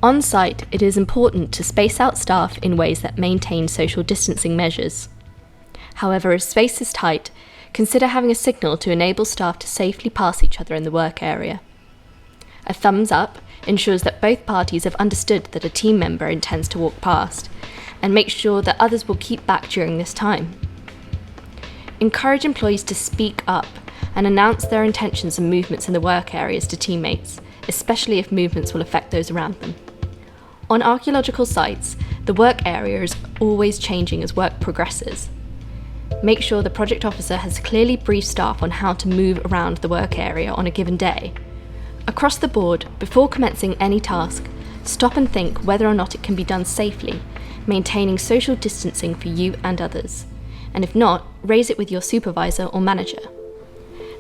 On site, it is important to space out staff in ways that maintain social distancing measures. However, if space is tight, consider having a signal to enable staff to safely pass each other in the work area. A thumbs up ensures that both parties have understood that a team member intends to walk past, and make sure that others will keep back during this time. Encourage employees to speak up and announce their intentions and movements in the work areas to teammates, especially if movements will affect those around them. On archaeological sites, the work area is always changing as work progresses. Make sure the project officer has clearly briefed staff on how to move around the work area on a given day. Across the board, before commencing any task, stop and think whether or not it can be done safely, maintaining social distancing for you and others. And if not, raise it with your supervisor or manager.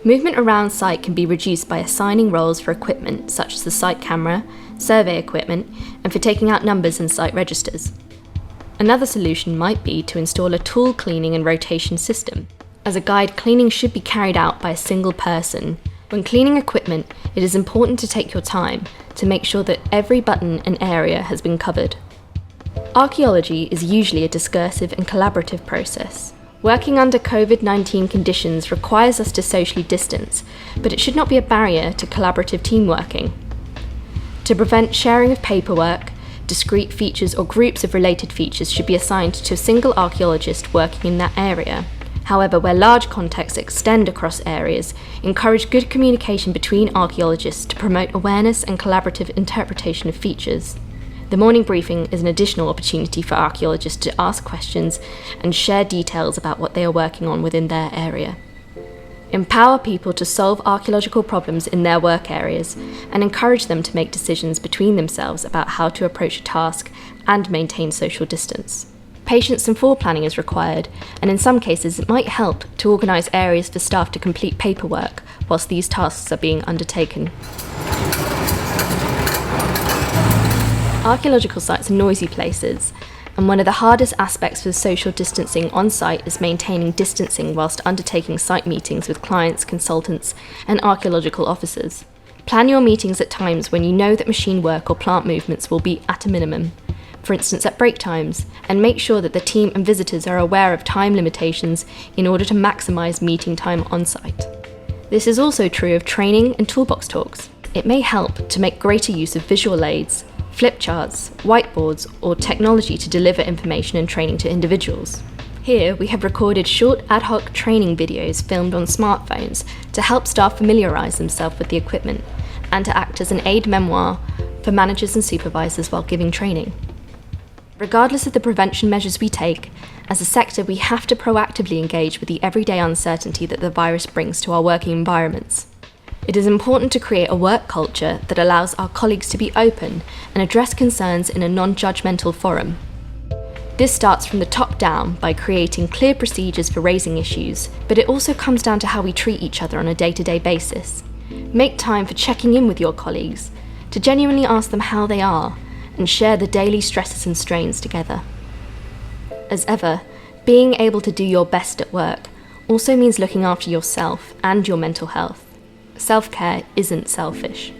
Movement around site can be reduced by assigning roles for equipment such as the site camera, survey equipment, and for taking out numbers in site registers. Another solution might be to install a tool cleaning and rotation system. As a guide, cleaning should be carried out by a single person. When cleaning equipment, it is important to take your time to make sure that every button and area has been covered. Archaeology is usually a discursive and collaborative process. Working under COVID-19 conditions requires us to socially distance, but it should not be a barrier to collaborative team working. To prevent sharing of paperwork, discrete features or groups of related features should be assigned to a single archaeologist working in that area. However, where large contexts extend across areas, encourage good communication between archaeologists to promote awareness and collaborative interpretation of features. The morning briefing is an additional opportunity for archaeologists to ask questions and share details about what they are working on within their area. Empower people to solve archaeological problems in their work areas and encourage them to make decisions between themselves about how to approach a task and maintain social distance. Patience and foreplanning is required, and in some cases it might help to organise areas for staff to complete paperwork whilst these tasks are being undertaken. Archaeological sites are noisy places, and one of the hardest aspects for social distancing on site is maintaining distancing whilst undertaking site meetings with clients, consultants, and archaeological officers. Plan your meetings at times when you know that machine work or plant movements will be at a minimum, for instance at break times, and make sure that the team and visitors are aware of time limitations in order to maximise meeting time on site. This is also true of training and toolbox talks. It may help to make greater use of visual aids, flip charts, whiteboards, or technology to deliver information and training to individuals. Here, we have recorded short ad hoc training videos filmed on smartphones to help staff familiarise themselves with the equipment and to act as an aid memoir for managers and supervisors while giving training. Regardless of the prevention measures we take, as a sector we have to proactively engage with the everyday uncertainty that the virus brings to our working environments. It is important to create a work culture that allows our colleagues to be open and address concerns in a non-judgmental forum. This starts from the top down by creating clear procedures for raising issues, but it also comes down to how we treat each other on a day-to-day basis. Make time for checking in with your colleagues, to genuinely ask them how they are, and share the daily stresses and strains together. As ever, being able to do your best at work also means looking after yourself and your mental health. Self-care isn't selfish.